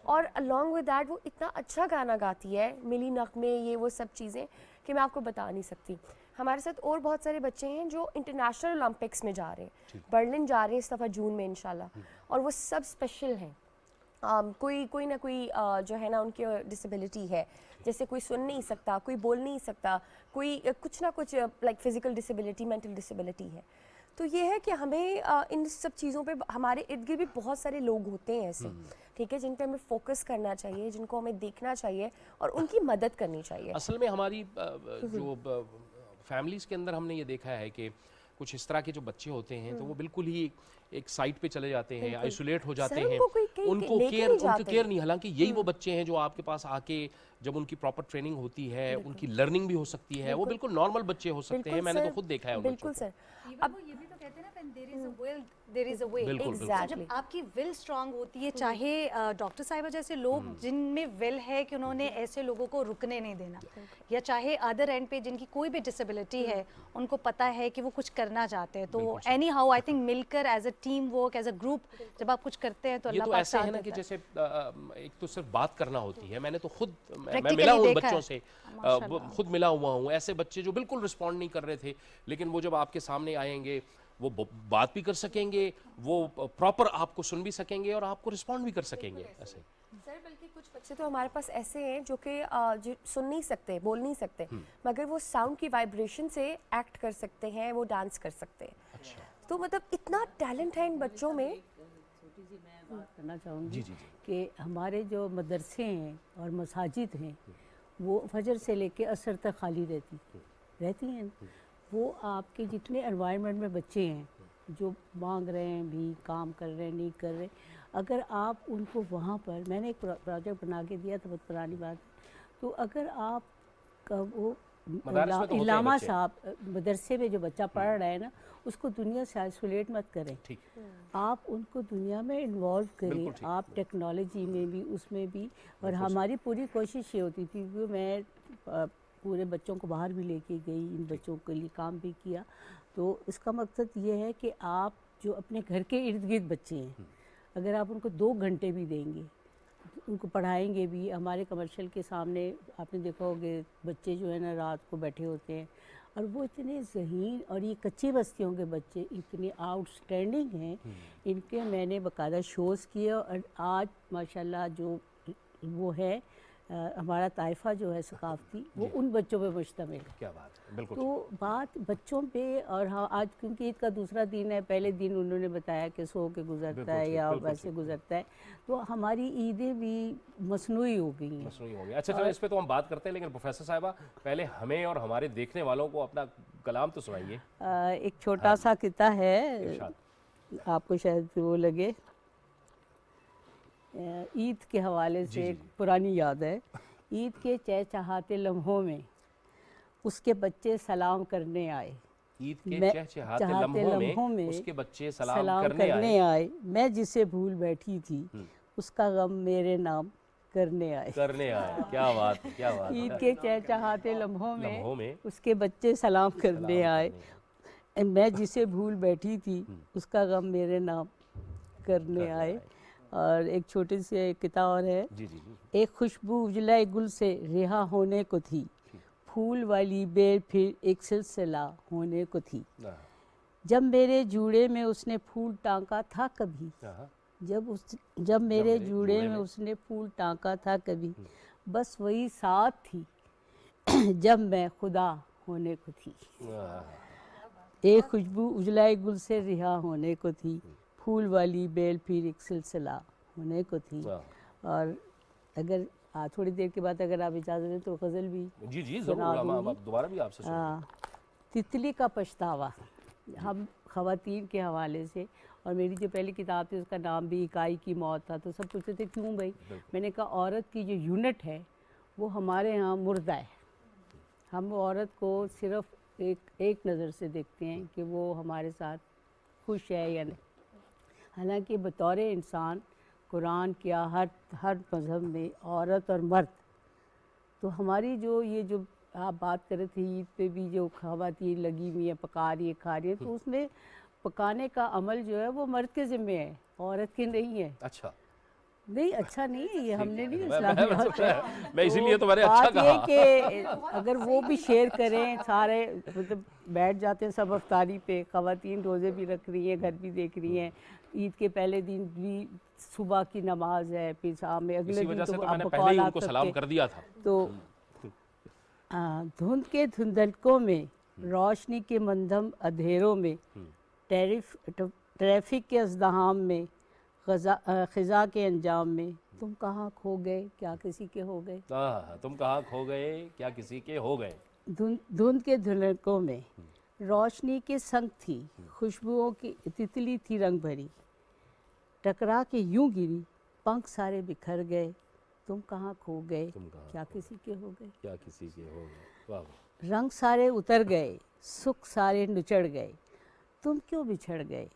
और अलॉन्ग विद दैट वो इतना अच्छा गाना गाती है, मिली नगमे, ये वो सब चीज़ें कि मैं आपको बता नहीं सकती। हमारे साथ और बहुत सारे बच्चे हैं जो इंटरनेशनल ओलंपिक्स में जा रहे हैं, बर्लिन जा रहे हैं इस दफ़ा जून में इंशाल्लाह, और वो सब स्पेशल हैं। कोई ना कोई जो है ना उनकी डिसेबिलिटी है, जैसे कोई सुन नहीं सकता, कोई बोल नहीं सकता, कोई कुछ ना कुछ like physical disability, mental disability है। तो ये है कि हमें इन सब चीज़ों पे, हमारे इर्द गिर्द भी बहुत सारे लोग होते हैं ऐसे, ठीक है, जिन पे हमें फोकस करना चाहिए, जिनको हमें देखना चाहिए और उनकी मदद करनी चाहिए। असल में हमारी जो फैमिलीज़ के अंदर हमने ये देखा है कि कुछ इस तरह के जो बच्चे होते हैं तो वो बिल्कुल ही एक साइड पे चले जाते हैं, आइसोलेट हो जाते हैं, उनको केयर नहीं। हालांकि यही वो बच्चे हैं जो आपके पास आके जब उनकी प्रॉपर ट्रेनिंग होती है, उनकी लर्निंग भी हो सकती है, वो बिल्कुल नॉर्मल बच्चे हो सकते हैं। मैंने तो खुद देखा है उन बिल्कुल बच्चों सर। अब ये भी तो कहते हैं ना, when there is a will there is a way। बिल्कुल, Exactly। जब आपकी विल स्ट्रांग होती है, चाहे डॉक्टर साहिबा जैसे लोग जिनमें विल है कि उन्होंने ऐसे लोगों को रुकने नहीं देना, या चाहे अदर एंड पे जिनकी कोई भी डिसेबिलिटी है, उनको पता है कि वो कुछ करना चाहते हैं, तो एनी हाउ आई थिंक मिलकर as a team work, as a group जब आप कुछ करते हैं तो ये अल्लाह तो पाक ऐसे साथ है ना कि देता है। जैसे एक तो सिर्फ बात करना होती है। मैंने तो खुद मैं Practically मिला हूँ उन देखा बच्चों है। से, माशाल्लाह। खुद मिला हुआ हूँ। ऐसे बच्चे जो बिल्कुल रिस्पॉन्ड नहीं कर रहे थे, लेकिन वो जब आपके सामने आएंगे वो बात भी कर सकेंगे, वो प्रॉपर आपको सुन भी सकेंगे और आपको रिस्पॉन्ड भी कर सकेंगे। ऐसे सर बल्कि कुछ बच्चे तो हमारे पास ऐसे हैं जो कि जो सुन नहीं सकते, बोल नहीं सकते, मगर वो साउंड की वाइब्रेशन से एक्ट कर सकते हैं, वो डांस कर सकते हैं। अच्छा, तो मतलब इतना टैलेंट है इन बच्चों में। छोटी सी मैं बात करना चाहूँगी जी, जी, जी। कि हमारे जो मदरसे हैं और मसाजिद हैं वो फजर से लेके असर तक खाली रहती हैं। वो आपके जितने एनवायरनमेंट में बच्चे हैं जो मांग रहे हैं भी, काम कर रहे हैं, नहीं कर रहे, अगर आप उनको वहाँ पर, मैंने एक प्रोजेक्ट बना के दिया था, बहुत पुरानी बात है, तो अगर आप वो मदारिस में तो होते हैं इलामा बच्चे। साहब मदरसे में जो बच्चा पढ़ रहा है ना, उसको दुनिया से आइसोलेट मत करें, ठीक। आप उनको दुनिया में इन्वॉल्व करें, बिल्कुल ठीक। आप टेक्नोलॉजी में भी, उसमें भी। और हमारी पूरी कोशिश ये होती थी कि मैं पूरे बच्चों को बाहर भी लेके गई, इन बच्चों के लिए काम भी किया। तो इसका मकसद ये है कि आप जो अपने घर के इर्द गिर्द बच्चे हैं, अगर आप उनको 2 घंटे भी देंगे, उनको पढ़ाएंगे भी। हमारे कमर्शियल के सामने आपने देखा होगा बच्चे जो है ना रात को बैठे होते हैं, और वो इतने ज़हीन, और ये कच्ची बस्तियों के बच्चे इतने आउटस्टैंडिंग हैं, इनके मैंने बाकायदा शोज़ किए। और आज माशाल्लाह जो वो है हमारा ताइफा जो है सकाफ़ती, वो उन बच्चों पे मुश्तमिल है। क्या बात है, बिल्कुल। तो बात बच्चों पे, और हाँ आज क्योंकि ईद का दूसरा दिन है, पहले दिन उन्होंने बताया कि सो के गुजरता है या वैसे गुजरता है, तो हमारी ईदें भी मसनूई हो गई हैं। मसनूई हो गया। अच्छा चलो, इस पे तो हम बात करते हैं, लेकिन प्रोफेसर साहिबा पहले हमें और हमारे देखने वालों को अपना कलाम तो सुनाइए। एक छोटा सा किस्सा है, इरशाद। आपको शायद वो लगे। ईद के हवाले से एक पुरानी याद है। ईद के चहचहाते लम्हों में उसके बच्चे सलाम करने आए। ईद के मैं चहचहाते चाहते लम्हों में उसके बच्चे सलाम करने करने आए। आए। मैं जिसे भूल बैठी थी, उसका गम मेरे नाम करने आए। करने आए, क्या बात है, क्या बात ईद है। के चहचहाते लम्हों लम्हों में उसके बच्चे सलाम करने सलाम आए। करने मैं जिसे भूल बैठी थी उसका गम मेरे नाम करने आए। और एक छोटी सी एक किताब और है। जी जी जी। एक खुशबू उजलाए गुल से रिहा होने को थी, फूल वाली बेल फिर एक सिलसिला होने को थी। हाँ, जब मेरे जूड़े में उसने फूल टांका था कभी, हाँ, जब मेरे जूड़े में उसने फूल टांका था कभी, बस वही साथ थी जब मैं खुदा होने को थी। हाँ, एक खुशबू उजलाए गुल से रिहा होने को थी, फूल वाली बेल फिर एक सिलसिला होने को थी। हाँ। और अगर थोड़ी देर के बाद अगर आप इजाज़त दें तो गज़ल भी जी जी सुना जरूर, हम दूंगी। दोबारा भी आपसे सुनेंगे। हाँ, तितली का पछतावा, हम ख़वातीन के हवाले से। और मेरी जो पहली किताब थी उसका नाम भी इकाई की मौत था। तो सब पूछते थे क्यों भाई, मैंने कहा औरत की जो यूनिट है वो हमारे यहाँ मुर्दा है। हम औरत को सिर्फ एक नज़र से देखते हैं कि वो हमारे साथ खुश है या नहीं। हालांकि बतौर इंसान कुरान क्या हर मज़हब में औरत और मर्द, तो हमारी जो ये जो आप बात कर रहे थे ईद पे भी जो ख़वातीन लगी हुई हैं पका रही है खा रही है, तो उसमें पकाने का अमल जो है वो मर्द के ज़िम्मे है, औरत के नहीं है। अच्छा, नहीं अच्छा नहीं है, ये हमने नहीं मैं इस्लामी बात है। मैं इसीलिए तो मैंने बात अच्छा ये कहा। कि अगर वो भी शेयर करें सारे, मतलब बैठ जाते हैं सब अफ्तारी पे, ख़वातीन रोज़े भी रख रही हैं, घर भी देख रही हैं, ईद के पहले दिन भी सुबह की नमाज है, फिर शाम में अगले इसी दिन वजह से तो तो आप मैंने पहले ही बकौल उनको आ सलाम सकते। कर दिया था। तो धुंध के धुंधलकों में, रोशनी के मंदम अंधेरों में, ट्रैफिक के अज़दहाम में, ख़ज़ा के अंजाम में, तुम कहाँ खो गए क्या किसी के हो गए। तुम कहाँ खो गए क्या किसी के हो गए। धुंध के धुंधलकों में रोशनी के संग थी, खुशबुओं की तितली थी रंग भरी, टकरा के यूं गिरी, पंख सारे बिखर गए, तुम कहाँ खो गए तुम कहाँ क्या किसी के हो गए। क्या किसी के हो गए। वाह वाह। रंग सारे उतर गए, सुख सारे नुचड़ गए, तुम क्यों बिछड़ गए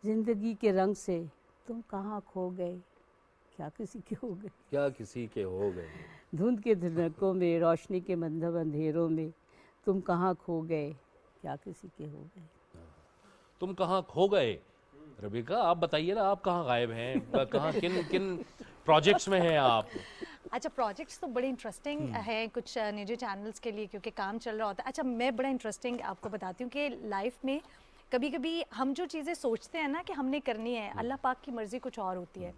ज़िंदगी के रंग से, तुम कहाँ खो गए क्या किसी के हो गए। क्या किसी के हो गए। धुंध के धुनकों में, रोशनी के मंदम अंधेरों में, तुम कहाँ खो गए क्या किसी के हो गए। तुम कहाँ खो गए। रबीका आप बताइए ना, आप कहाँ गायब हैं, कहाँ किन किन प्रोजेक्ट्स में हैं आप। अच्छा, प्रोजेक्ट्स तो बड़े इंटरेस्टिंग हैं कुछ निजी चैनल्स के लिए, क्योंकि काम चल रहा होता है। अच्छा, मैं बड़ा इंटरेस्टिंग आपको बताती हूँ कि लाइफ में कभी कभी हम जो चीज़ें सोचते हैं ना कि हमने करनी है, अल्लाह पाक की मर्ज़ी कुछ और होती है।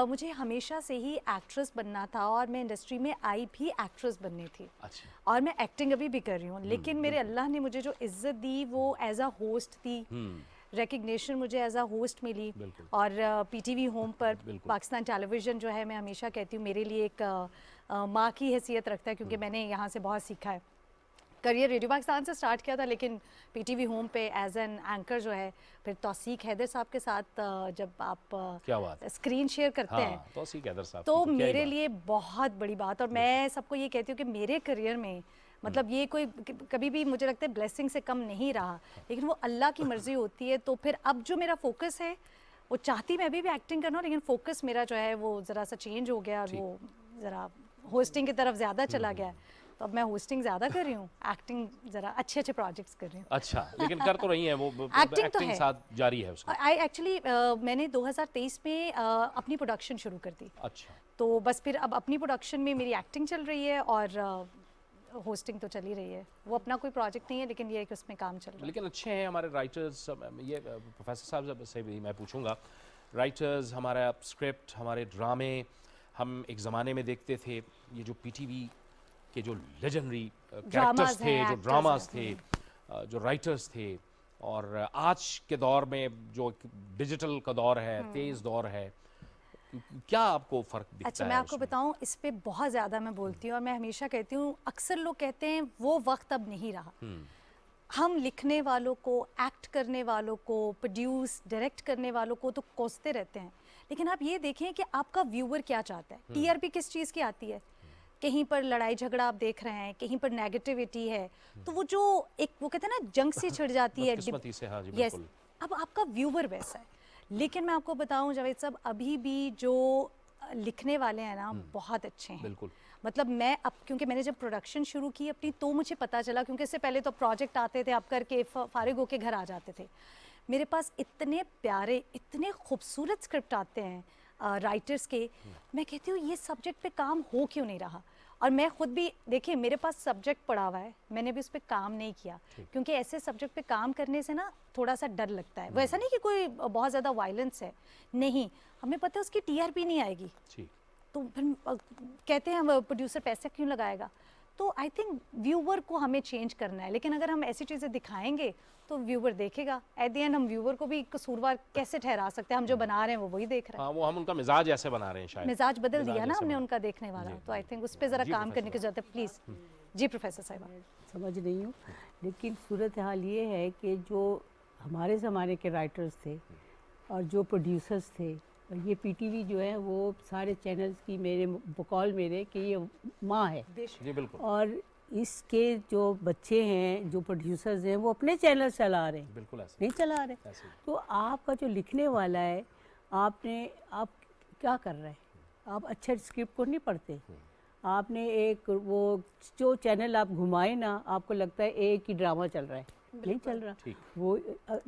मुझे हमेशा से ही एक्ट्रेस बनना था और मैं इंडस्ट्री में आई भी एक्ट्रेस बननी थी। अच्छा। और मैं एक्टिंग अभी भी कर रही हूँ, लेकिन मेरे अल्लाह ने मुझे जो इज़्ज़त दी वो एज अ होस्ट दी, रिकग्निशन मुझे एज अ होस्ट मिली। और पीटीवी होम पर पाकिस्तान टेलीविज़न जो है, मैं हमेशा कहती हूँ मेरे लिए एक माँ की हैसियत रखता है, क्योंकि मैंने यहाँ से बहुत सीखा है। करियर रेडियो पाकिस्तान से स्टार्ट किया था, लेकिन पीटीवी होम पे एज एन एंकर जो है, फिर तौसीक हैदर साहब के साथ जब आप क्या बात है, स्क्रीन शेयर करते हैं, तौसीक हैदर साहब तो की क्या ही मेरे बात। लिए बहुत बड़ी बात। और मैं सबको ये कहती हूँ कि मेरे करियर में मतलब ये कोई कभी भी मुझे लगता है ब्लेसिंग से कम नहीं रहा, लेकिन वो अल्लाह की मर्ज़ी होती है। तो फिर अब जो मेरा फोकस है, वो चाहती मैं अभी भी एक्टिंग करना, लेकिन फोकस मेरा जो है वो ज़रा सा चेंज हो गया और वो ज़रा होस्टिंग की तरफ ज़्यादा चला गया। तो अब मैं होस्टिंग ज़्यादा कर रही हूँ, एक्टिंग ज़रा अच्छे अच्छे प्रोजेक्ट्स कर रही हूँ। अच्छा, लेकिन कर तो रही हैं वो, एक्टिंग तो है, साथ जारी है उसका। आई एक्चुअली मैंने 2023 में अपनी प्रोडक्शन शुरू कर दी। अच्छा, तो बस फिर अब अपनी प्रोडक्शन में मेरी एक्टिंग चल रही है और होस्टिंग तो चल ही रही है। वो अपना कोई प्रोजेक्ट नहीं है, लेकिन ये है कि उसमें काम चल रहा है। लेकिन अच्छे हैं हमारे राइटर्स। ये प्रोफेसर साहब से भी मैं पूछूंगा, राइटर्स, हमारा स्क्रिप्ट, हमारे ड्रामे, हम एक ज़माने में देखते थे ये जो पीटीवी के जो लेजेंडरी कैरेक्टर्स थे, जो ड्रामास थे, जो राइटर्स थे, और आज के दौर में जो डिजिटल का दौर है, तेज़ दौर है, क्या आपको फ़र्क दिखता है? अच्छा, मैं आपको बताऊं, इस पे बहुत ज़्यादा मैं बोलती हूँ और मैं हमेशा कहती हूँ, अक्सर लोग कहते हैं वो वक्त अब नहीं रहा। हम लिखने वालों को, एक्ट करने वालों को, प्रोड्यूस डायरेक्ट करने वालों को तो कोसते रहते हैं, लेकिन आप ये देखें कि आपका व्यूअर क्या चाहता है। टीआरपी किस चीज़ की आती है? कहीं पर लड़ाई झगड़ा आप देख रहे हैं, कहीं पर नेगेटिविटी है, तो वो जो एक वो कहते हैं ना जंग से छिड़ जाती है। बदकिस्मती से, हाँ जी, यस, बिल्कुल। अब आपका व्यूअर वैसा है। लेकिन मैं आपको बताऊं जावेद साहब, अभी भी जो लिखने वाले हैं ना बहुत अच्छे हैं। बिल्कुल। मतलब मैं अब क्योंकि मैंने जब प्रोडक्शन शुरू की अपनी तो मुझे पता चला, क्योंकि इससे पहले तो प्रोजेक्ट आते थे, आप करके फारिग होके घर आ जाते थे। मेरे पास इतने प्यारे, इतने खूबसूरत स्क्रिप्ट आते हैं राइटर्स के, मैं कहती हूँ ये सब्जेक्ट पे काम हो क्यों नहीं रहा। और मैं खुद भी देखिए, मेरे पास सब्जेक्ट पड़ा हुआ है, मैंने भी उस पर काम नहीं किया, क्योंकि ऐसे सब्जेक्ट पे काम करने से ना थोड़ा सा डर लगता है। वो ऐसा नहीं कि कोई बहुत ज़्यादा वायलेंस है, नहीं, हमें पता है उसकी टीआरपी नहीं आएगी, तो फिर कहते हैं प्रोड्यूसर पैसे क्यों लगाएगा। तो आई थिंक व्यूवर को हमें चेंज करना है, लेकिन अगर हम ऐसी चीज़ें दिखाएंगे तो व्यूवर देखेगा। एट द एंड हम व्यूवर को भी कसूरवार कैसे ठहरा सकते हैं, हम जो बना रहे हैं वो वही देख रहे हैं। हाँ, वो हम उनका मिजाज ऐसे बना रहे हैं, शायद मिजाज बदल मिजाज दिया ना ऐसे हमने बना- उनका देखने वाला। तो आई थिंक उस पर ज़रा जी, काम करने की प्रोफेसर। ज़रूरत है, प्लीज़। जी प्रोफेसर साहिबा। समझ रही हूँ, लेकिन सूरत हाल ये है कि जो हमारे ज़माने के राइटर्स थे और जो प्रोड्यूसर्स थे, और ये पीटीवी जो है वो सारे चैनल्स की मेरे बकौल मेरे कि ये माँ है। जी बिल्कुल और इसके जो बच्चे हैं, जो प्रोड्यूसर्स हैं, वो अपने चैनल चला रहे हैं, बिल्कुल ऐसे नहीं चला रहे। ऐसे ही। तो आपका जो लिखने वाला है, आप क्या कर रहे हैं? आप अच्छे स्क्रिप्ट को नहीं पढ़ते। आपने एक वो जो चैनल आप घुमाए ना, आपको लगता है एक ही ड्रामा चल रहा है, नहीं चल रहा। ठीक। वो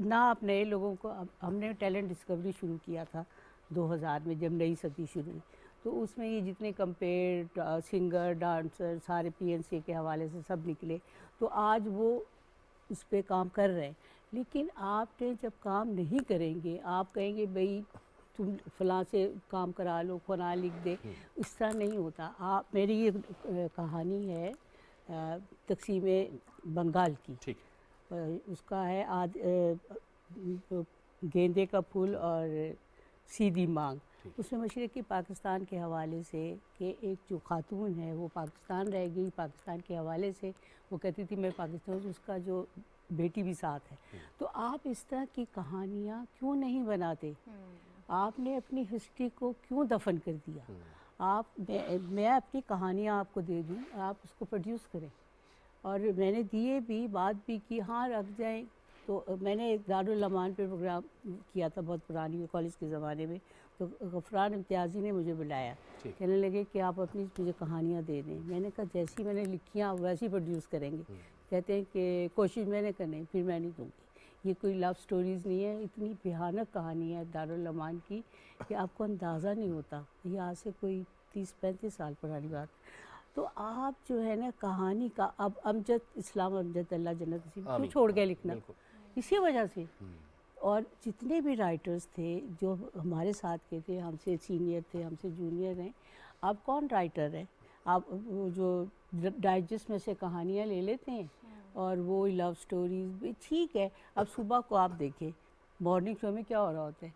ना आप नए लोगों को, हमने टैलेंट डिस्कवरी शुरू किया था 2000 में, जब नई सदी शुरू हुई, तो उसमें ये जितने कंपेयर सिंगर, डांसर, सारे पीएनसी के हवाले से सब निकले। तो आज वो उस पर काम कर रहे हैं। लेकिन आपने जब काम नहीं करेंगे, आप कहेंगे भाई तुम फलां से काम करा लो, फलां लिख दे, इस तरह नहीं होता। आप, मेरी ये कहानी है तकसीम बंगाल की। ठीक। उसका है गेंदे का फूल और सीधी मांग। उसमें मशरक़ी पाकिस्तान के हवाले से कि एक जो खातून है वो पाकिस्तान रह गई, पाकिस्तान के हवाले से वो कहती थी मैं पाकिस्तान, उसका जो बेटी भी साथ है। तो आप इस तरह की कहानियाँ क्यों नहीं बनाते? आपने अपनी हिस्ट्री को क्यों दफन कर दिया? मैं अपनी कहानियाँ आपको दे दूँ, आप उसको प्रोड्यूस करें। और मैंने दिए भी, बात भी की, हाँ रख जाएं। तो मैंने एक दारुल अमान पे प्रोग्राम किया था बहुत पुरानी कॉलेज के ज़माने में, तो गफरान इम्तियाज़ी ने मुझे बुलाया, कहने लगे कि आप अपनी मुझे कहानियाँ दे दें। मैंने कहा जैसी मैंने लिखी हैं वैसी प्रोड्यूस करेंगे। कहते हैं कि कोशिश मैंने करनी, फिर मैं नहीं दूँगी। ये कोई लव स्टोरीज़ नहीं है, इतनी भयानक कहानी है दारुल अमान की कि आपको अंदाज़ा नहीं होता। ये आज से कोई 30-35 साल पुरानी बात। तो आप जो है ना कहानी का, अब अमजद इस्लाम अमजद अल्लाह जन्नत नसीब क्यों छोड़ गए लिखना? इसी वजह से। और जितने भी राइटर्स थे जो हमारे साथ के थे, हमसे सीनियर थे, हमसे जूनियर हैं, अब कौन राइटर है? आप वो जो डाइजेस्ट में से कहानियाँ ले लेते हैं और वो लव स्टोरीज भी ठीक है। अब सुबह को आप देखें मॉर्निंग शो में क्या हो रहा होता है,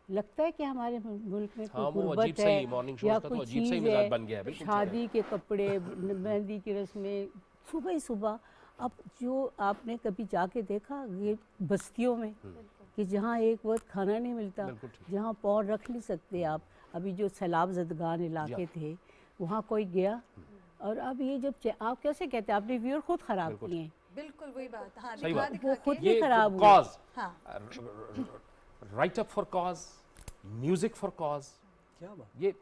लगता है कि हमारे मुल्क में कोई गुर्बत है या कोई चीज़ है, शादी के कपड़े, मेहंदी की रस्में, सुबह ही सुबह। अब जो आपने कभी जाके देखा ये बस्तियों में कि जहाँ एक वक्त खाना नहीं मिलता, जहाँ पाँव रख नहीं सकते आप, अभी जो सैलाब ज़दगान इलाके थे वहाँ कोई गया। और अब ये जब आप कैसे कहते हैं, आपने व्यूअर खुद ख़राब किए हैं। बिल्कुल वही बात। हाँ, वो खुद भी ख़राब हुआ। Right up for cause, music for cause, क्या बात, ये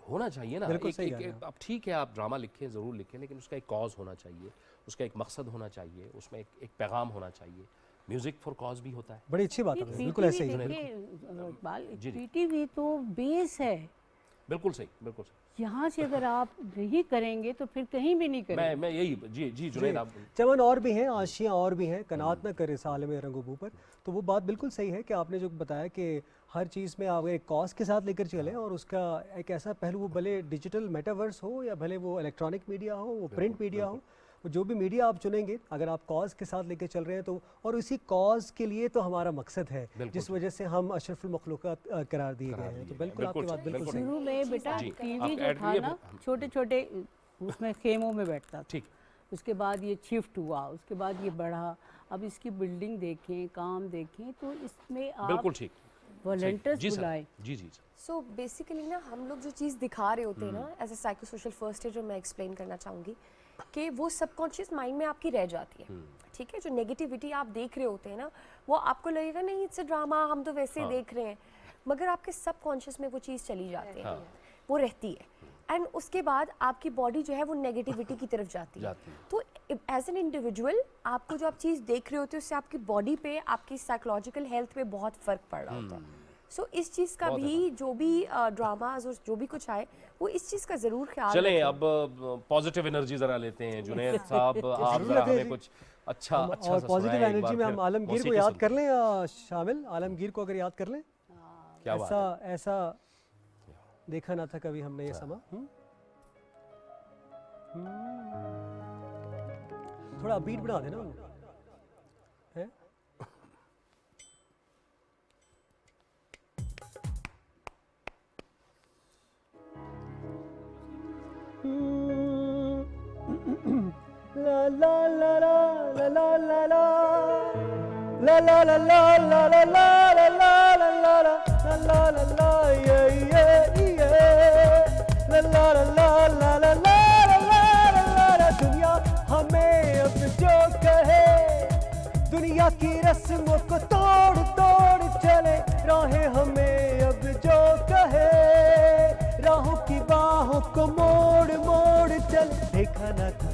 होना चाहिए ना। बिल्कुल सही कह रहे हैं। अब ठीक है आप ड्रामा लिखें, ज़रूर लिखें, लेकिन उसका एक कॉज होना चाहिए, उसका एक मकसद होना चाहिए, उसमें एक पैगाम होना चाहिए। म्यूजिक फॉर कॉज भी होता है। बड़ी अच्छी बात है, बिल्कुल ऐसे ही। पीटीवी तो बेस है। बिल्कुल सही, बिल्कुल सही। यहाँ से अगर आप नहीं करेंगे तो फिर कहीं भी नहीं करेंगे। मैं यही जी जुनैद आप चमन और भी हैं, आशियाँ और भी हैं, कनात न करे साल में रंगो पर। तो वो बात बिल्कुल सही है कि आपने जो बताया कि हर चीज़ में आप एक कॉज के साथ लेकर चलें और उसका एक ऐसा पहलू, वो भले डिजिटल मेटावर्स हो या भले वो इलेक्ट्रॉनिक मीडिया हो, वो प्रिंट मीडिया हो, जो भी मीडिया आप चुनेंगे, अगर आप कॉज के साथ लेकर चल रहे हैं तो, और इसी कॉज के लिए तो हमारा मकसद है, जिस वजह से हम अशरफुल मखलूक़ात करार दिए गए हैं। तो बिल्कुल आपकी बात बिल्कुल सही। शुरू में बेटा टीवी जो था ना, छोटे छोटे उसमें खेमों में बैठता था। ठीक। उसके बाद ये शिफ्ट हुआ, उसके बाद ये बढ़ा, अब इसकी बिल्डिंग देखें, काम देखें, तो इसमें आप बिल्कुल ठीक वॉलंटियर्स बुलाएं। जी जी। सो बेसिकली ना हम लोग जो चीज़ दिखा रहे होते हैं ना as a psychosocial first aid, जो मैं एक्सप्लेन करना चाहूँगी कि वो सबकॉन्शियस माइंड में आपकी रह जाती है। ठीक है, जो नेगेटिविटी आप देख रहे होते हैं ना, वो आपको लगेगा नहीं इट्स अ ड्रामा, हम तो वैसे ही देख रहे हैं, मगर आपके सबकॉन्शियस में वो चीज़ चली जाती है। वो रहती है, एंड उसके बाद आपकी बॉडी जो है वो नेगेटिविटी की तरफ जाती है। तो एज एन इंडिविजुअल आपको जो आप चीज़ देख रहे होते हो उससे आपकी बॉडी पे, आपकी साइकोलॉजिकल हेल्थ पे बहुत फ़र्क पड़ रहा होता है। सो इस चीज़ का भी जो भी ड्रामाज और जो भी कुछ आए वो इस चीज़ का ज़रूर ख्याल चलें रखें। अब पॉजिटिव एनर्जी ज़रा लेते हैं जुनैद साहब, आप ज़रा हमें कुछ अच्छा अच्छा और सा पॉजिटिव सुनाएं एक एनर्जी बार में फिर। हम आलमगीर को मौसीकी याद सुन- कर लें, शामिल आलमगीर को अगर याद कर लें। क्या बात ऐसा ऐसा देखा ना था कभी हमने ये समा। थोड़ा बीट बढ़ा देना उन्हें, हैं? ला ला ला ला ला ला ला ला La la la la la la la la la la la la la la la yeah yeah yeah la la la la la la la la la दुनिया हमें अब जो कहे, दुनिया की रस्मों को तोड़ तोड़ चले, राहें हमें अब जो कहे, राहों की बाहों को मोड़ मोड़ चल। देखा न था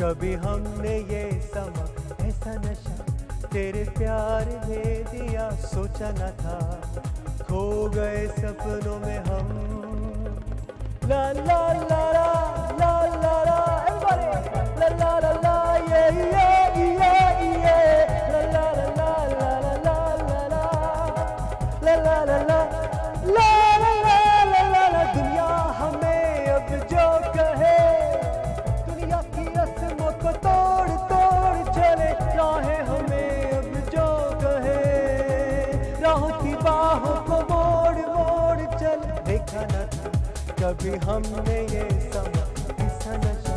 कभी हमने ये समा, ऐसा नशा तेरे प्यार ने दिया, सोचा न था खो गए सपनों में हम। ला ला ला ला ला ला ला everybody ला ला ला ला yeah yeah yeah yeah ला ला ला ला ला ला ला ला ला ला ला ला ला ला ला ला। दुनिया हमें अब जो कहे, दुनिया की रस्मों को तोड़ तोड़ चले, राहें हमें अब जो कहे, राहों की बाहों को मोड़ मोड़ चल। देखा न था कभी हमने ये समा, ऐसा नशा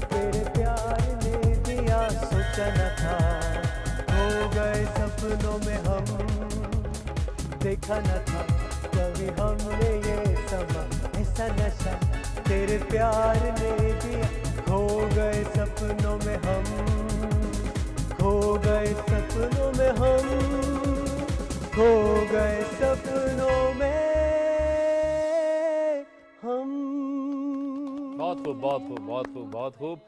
तेरे प्यार ने दिया, सोचा न था हो गए सपनों में हम। देखा न था कभी हमने ये समा, ऐसा नशा तेरे प्यार ने दिया, खो गए सपनों में हम, खो गए सपनों में हम, खो गए सपनों में हम। बहुत खूब बहुत खूब बहुत खूब बहुत खूब,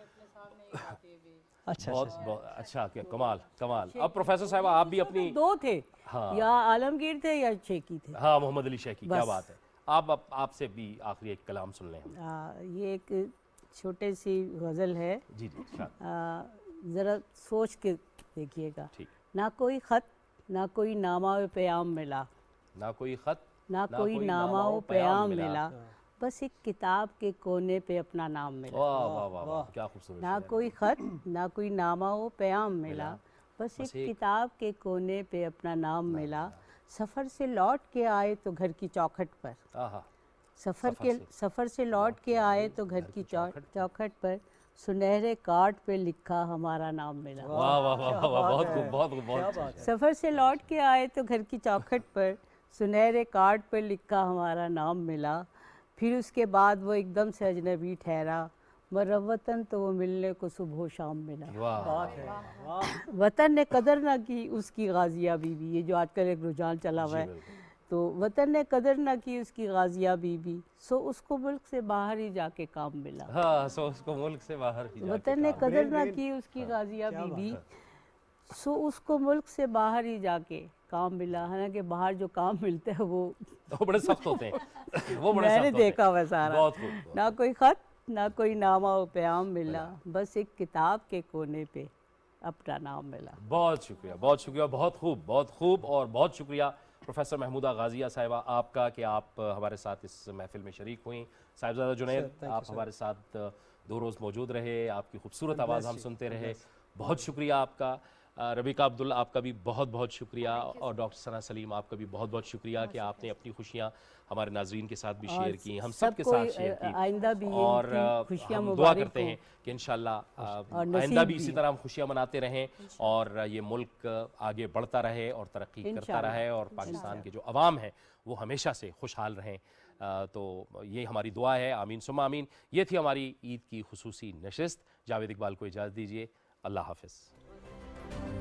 अच्छा बहुत बहुत अच्छा, क्या कमाल कमाल। अब प्रोफेसर साहब आप भी अपनी, दो थे, हाँ। या आलमगीर थे या शेखी थे। हाँ मोहम्मद अली शेखी, क्या बस। बात है। आप आपसे भी आखिरी एक कलाम सुन लें हम। ये एक छोटे सी गज़ल है, जी जी शायद। ज़रा सोच के देखिएगा। ठीक। ना कोई ख़त ना कोई नामा व प्याम मिला, ना कोई खत ना कोई नामा व प्याम मिला, बस एक किताब के कोने पे अपना नाम मिला। वाह वाह वाह वाह, क्या खूबसूरत ना शेर है। कोई ख़त ना कोई नामा व प्याम मिला, बस बस एक एक किताब के कोने पे अपना नाम मिला। सफ़र से लौट के आए तो घर की चौखट पर, आहा, सफ़र से लौट के आए तो घर की चौखट पर सुनहरे कार्ड पे लिखा हमारा नाम मिला। वाह वाह वाह वाह, बहुत खूब बहुत खूब बहुत अच्छा शेर। सफ़र से लौट के आए तो घर की चौखट पर सुनहरे कार्ड पर लिखा हमारा नाम मिला। फिर उसके बाद वो एकदम से अजनबी ठहरा, मगर वतन तो वो मिलने को सुबह शाम मिला। वाह बात है। वतन ने कदर ना की उसकी गाजिया बीबी, ये जो आजकल एक रुझान चला हुआ है, तो वतन ने कदर ना की उसकी गाजिया बीबी, सो उसको मुल्क से बाहर ही जाके काम मिला। हाँ, सो उसको मुल्क से बाहर ही जाके वतन ने काम- कदर ना ब्रेन- की उसकी गाजिया क्या बात बीबी, सो उसको मुल्क से बाहर ही जाके काम मिला। हालांकि बाहर जो काम मिलते हैं वो वो बड़े सख्त होते हैं, वो बड़े मैंने सख्त होते हैं। देखा हुआ सारा। बहुत खूब। ना कोई ख़त ना कोई नामा व प्याम मिला, बस एक किताब के कोने पे अपना नाम मिला। बहुत शुक्रिया बहुत शुक्रिया, बहुत खूब और बहुत शुक्रिया प्रोफेसर महमूदा गाजिया साहिबा आपका कि आप हमारे साथ इस महफिल में शरीक हुई। साहिबजादा जुनैद, thank you, आप sir. हमारे साथ 2 रोज़ मौजूद रहे, आपकी खूबसूरत आवाज़ हम सुनते रहे, बहुत शुक्रिया आपका। रबीका अब्दुल आपका भी बहुत बहुत शुक्रिया, और डॉक्टर सना सलीम आपका भी बहुत बहुत शुक्रिया कि आपने अपनी खुशियाँ हमारे नाजरीन के साथ भी शेयर की, हम सब के सबको, साथ शेयर की। आइंदा भी ये और इनकी खुशियाँ हम दुआ मुबारक करते हों। हैं कि इंशाल्लाह और आइंदा नसीब भी इसी भी। तरह हम खुशियाँ मनाते रहें और ये मुल्क आगे बढ़ता रहे और तरक्की करता इंशाल्लाह। रहे, और पाकिस्तान के जो अवाम हैं वो हमेशा से खुशहाल रहें। तो ये हमारी दुआ है, आमीन सुम्मा आमीन। ये थी हमारी ईद की खुसूसी नशिस्त। जावेद इकबाल को इजाज़त दीजिए, अल्लाह हाफ़िज़।